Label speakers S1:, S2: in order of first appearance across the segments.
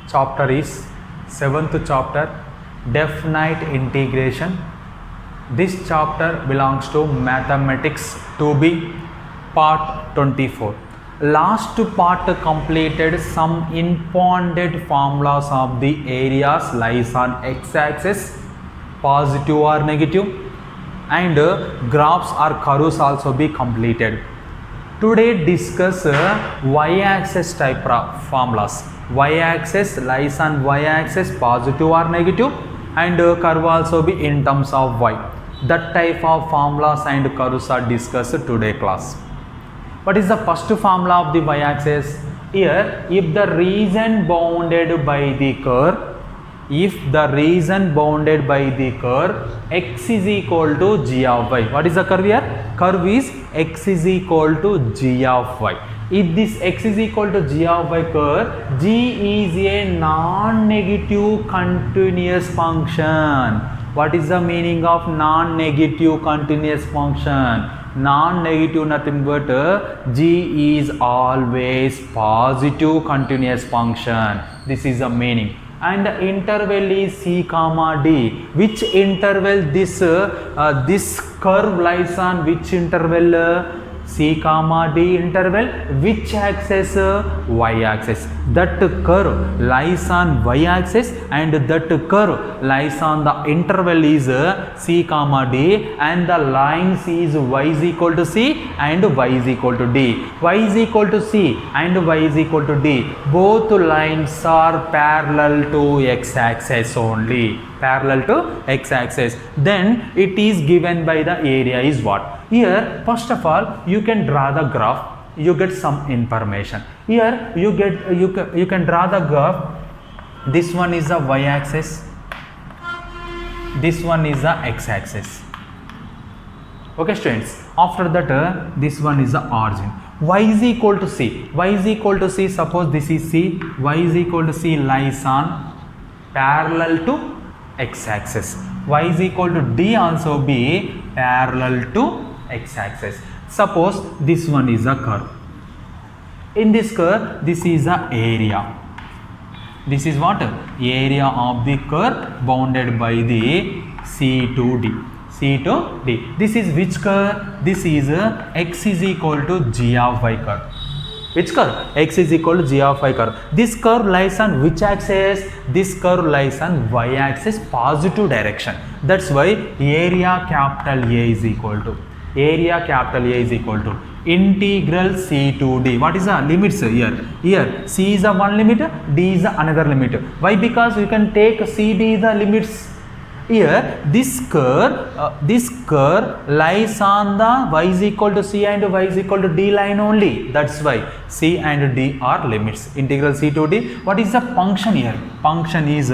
S1: chapter is 7th chapter, definite integration. This chapter belongs to mathematics 2B part 24. Last part completed some important formulas of the areas lies on x-axis, positive or negative, and graphs or curves also be completed. Today discuss y-axis type of formulas. Y-axis lies on y-axis, positive or negative, and curve also be in terms of y. That type of formulas and curves are discussed today class. What is the first formula of the y-axis? Here, if the region bounded by the curve, x is equal to g of y. What is the curve here? Curve is x is equal to g of y. If this x is equal to g of y curve, g is a non-negative continuous function. What is the meaning of non-negative continuous function? Non-negative nothing but g is always positive continuous function. This is the meaning. And the interval is c comma d. Which interval this curve lies on? Which interval? C comma D interval. Which axis? Y axis. That curve lies on y axis and that curve lies on the interval is C comma D, and the lines is y is equal to C and y is equal to D. Y is equal to C and y is equal to D. Both lines are parallel to x axis only. Parallel to x axis. Then it is given by the area is what? Here, first of all, you can draw the graph. You get some information. Here, you can draw the graph. This one is the y axis. This one is the x axis. Okay, students. After that, this one is the origin. Y is equal to C. Y is equal to C. Suppose this is C. Y is equal to C lies on parallel to x axis. Y is equal to D also be parallel to x axis. Suppose this one is a curve. In this curve, this is the area. This is what? Area of the curve bounded by the C to D. C to D. This is which curve? This is x is equal to g of y curve. Which curve? X is equal to g of y curve. This curve lies on which axis? This curve lies on y axis, positive direction. That's why area capital A is equal to integral C to D. What is the limits here? Here C is the one limit, D is the another limit. Why? Because you can take C, D the limits. Here this curve lies on the y is equal to C and y is equal to D line only. That's why C and D are limits. Integral C to D. What is the function here? Function is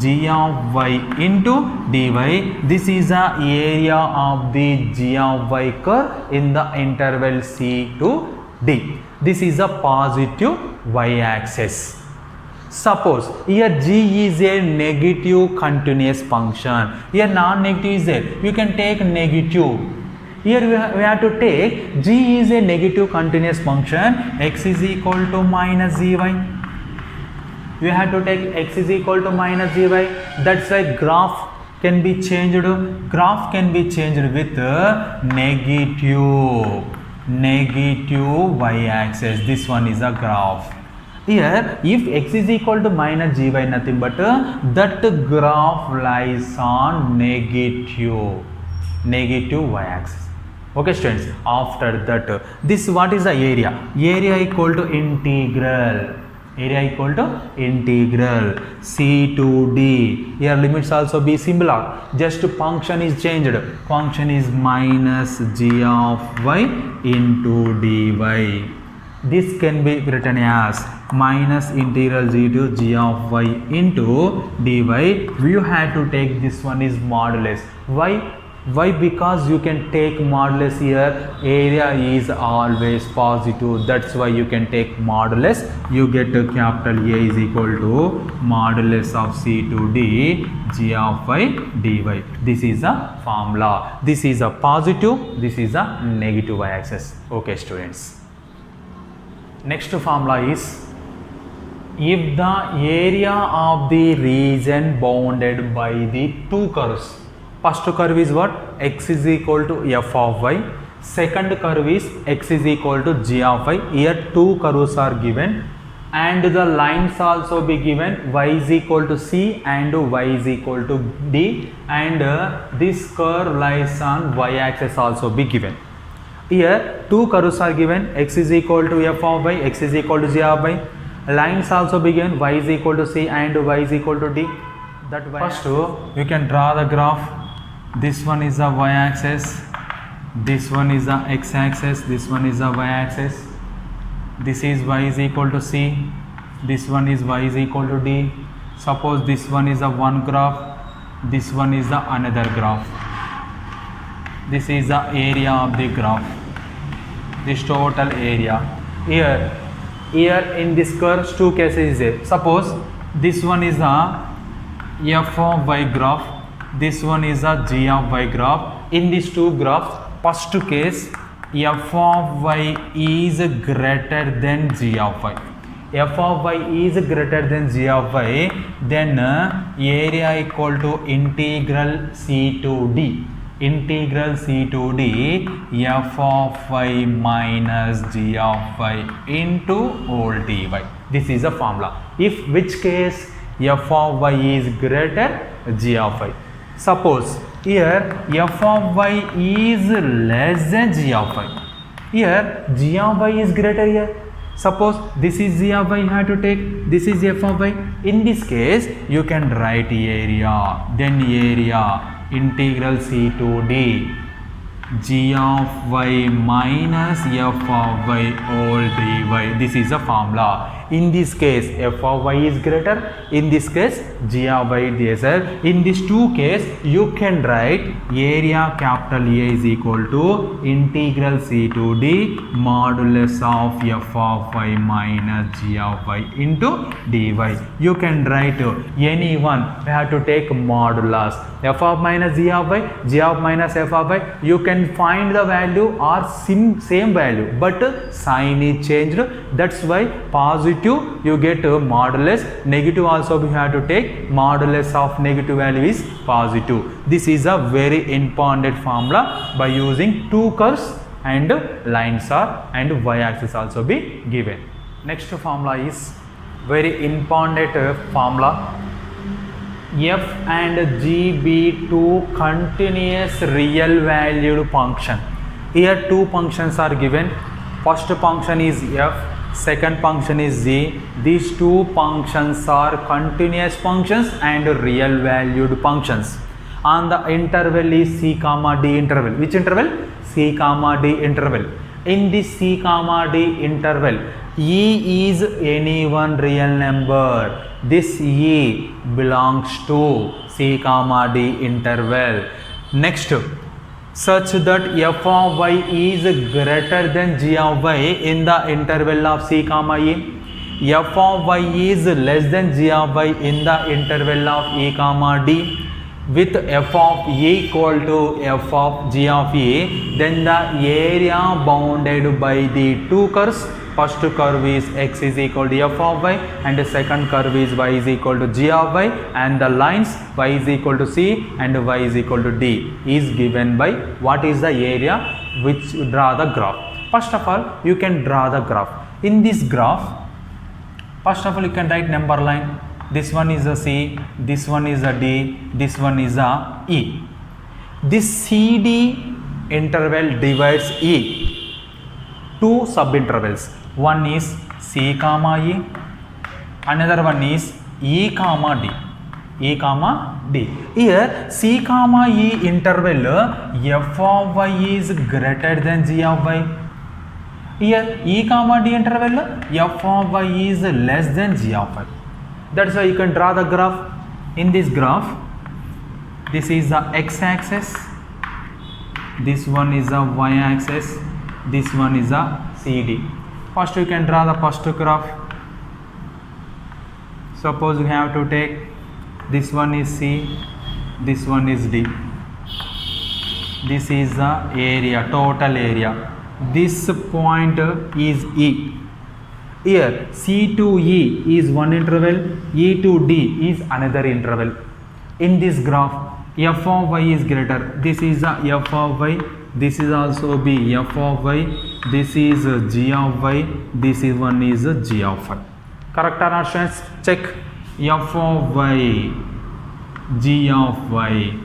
S1: g of y into dy. This is the area of the g of y curve in the interval C to D. This is a positive y axis. Suppose here g is a negative continuous function. Here non-negative is there. You can take negative. Here we have to take g is a negative continuous function. X is equal to minus gy. You have to take x is equal to minus gy. That's why graph can be changed. Graph can be changed with negative y axis. This one is a graph. Here, if x is equal to minus gy, nothing but that graph lies on negative y axis. Okay, students. After that, this what is the area? Area equal to integral. Area equal to integral C to D. Here limits also be similar. Just function is changed. Function is minus g of y into dy. This can be written as minus integral g to g of y into dy. You have to take this one is modulus. Why? Because you can take modulus here. Area is always positive. That's why you can take modulus. You get capital A is equal to modulus of C to D g of y dy. This is a formula. This is a positive. This is a negative y axis. Okay, students. Next formula is if the area of the region bounded by the two curves, first curve is what? X is equal to f of y, second curve is x is equal to g of y. Here two curves are given and the lines also be given, y is equal to c and y is equal to d, and this curve lies on y axis also be given. Here two curves are given, x is equal to f of y, x is equal to g of y. Lines also be given, y is equal to c and y is equal to d. That first you can draw the graph. This one is the y axis, this one is the x axis, this one is the y axis. This is y is equal to c, this one is y is equal to d. Suppose this one is the one graph, this one is the another graph. This is the area of the graph, this total area. Here in this curve two cases is there. Suppose this one is the f of y graph, this one is the g of y graph. In these two graphs, first case f of y is greater than g of y. F of y is greater than g of y, then area equal to integral c to d. Integral c to d f of y minus g of y into whole dy. This is the formula. If which case f of y is greater g of y. Suppose here f of y is less than g of y. Here g of y is greater here. Suppose this is g of y you have to take, this is f of y. In this case you can write area, then area integral c to d g of y minus f of y whole dy. This is a formula. In this case f of y is greater, in this case g of y is lesser. In these two case you can write area capital A is equal to integral c to d modulus of f of y minus g of y into dy. You can write any one, we have to take modulus f of minus g of y, g of minus f of y. You can find the value or same value but sign is changed. That's why positive you get modulus, negative also we have to take modulus of negative value is positive. This is a very important formula by using two curves and lines are and y axis also be given. Next formula is very important formula. F and g be two continuous real valued function. Here two functions are given. First function is f, second function is g. These two functions are continuous functions and real valued functions. On the interval is c comma d interval. Which interval? C comma d interval. In this c comma d interval, e is any one real number. This e belongs to c comma d interval. Next, such that f of y is greater than g of y in the interval of c comma e. F of y is less than g of y in the interval of e comma d. With f of e equal to f of g of e, then the area bounded by the two curves. First curve is x is equal to f of y and the second curve is y is equal to g of y, and the lines y is equal to c and y is equal to d is given by what is the area which draw the graph. First of all you can draw the graph. In this graph, first of all you can write number line. This one is a c, this one is a d, this one is a e. This CD interval divides E two subintervals. One is C comma E, another one is E comma D. E comma D. Here C comma E interval f of y is greater than g of y. Here E comma D interval f of y is less than g of y. That's why you can draw the graph. In this graph, this is the x-axis, this one is the y-axis, this one is the CD. First you can draw the first graph. Suppose you have to take this one is C, this one is D. This is the area, total area. This point is E. Here C to E is one interval, E to D is another interval. In this graph, f of y is greater. This is the f of y. This is also be f of y. This is g of y. This is one is g of y. Correct or not, students? Check. F of y, g of y.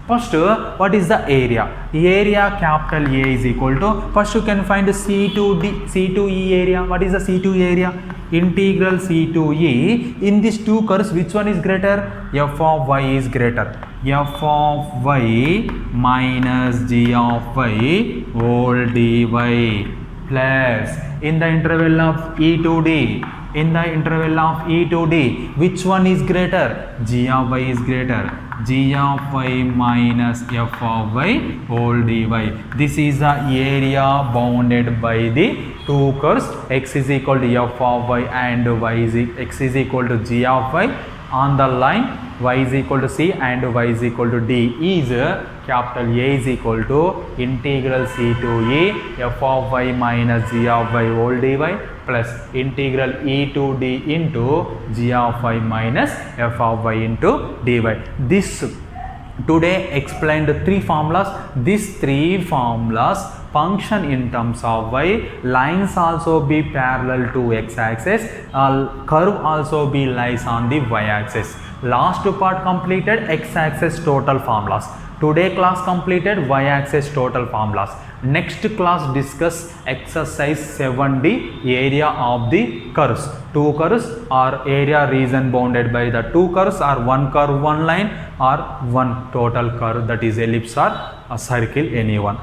S1: First, what is the area? Area capital A is equal to, first you can find C to D, C to E area. What is the C to E area? Integral C to E. In these two curves, which one is greater? F of y is greater. F of y minus g of y whole dy plus in the interval of E to D. In the interval of E to D, which one is greater? G of y is greater. G of y minus f of y whole dy. This is the area bounded by the two curves. X is equal to f of y and x is equal to g of y. On the line y is equal to c and y is equal to d is capital A is equal to integral c to e f of y minus g of y whole dy plus integral e to d into g of y minus f of y into dy. This today explained three formulas. These three formulas function in terms of y. Lines also be parallel to x-axis. Curve also be lies on the y-axis. Last part completed x-axis total formulas. Today class completed y-axis total formulas. Next class discuss exercise 7D, area of the curves. Two curves or area region bounded by the two curves, or one curve one line, or one total curve, that is ellipse or a circle, anyone.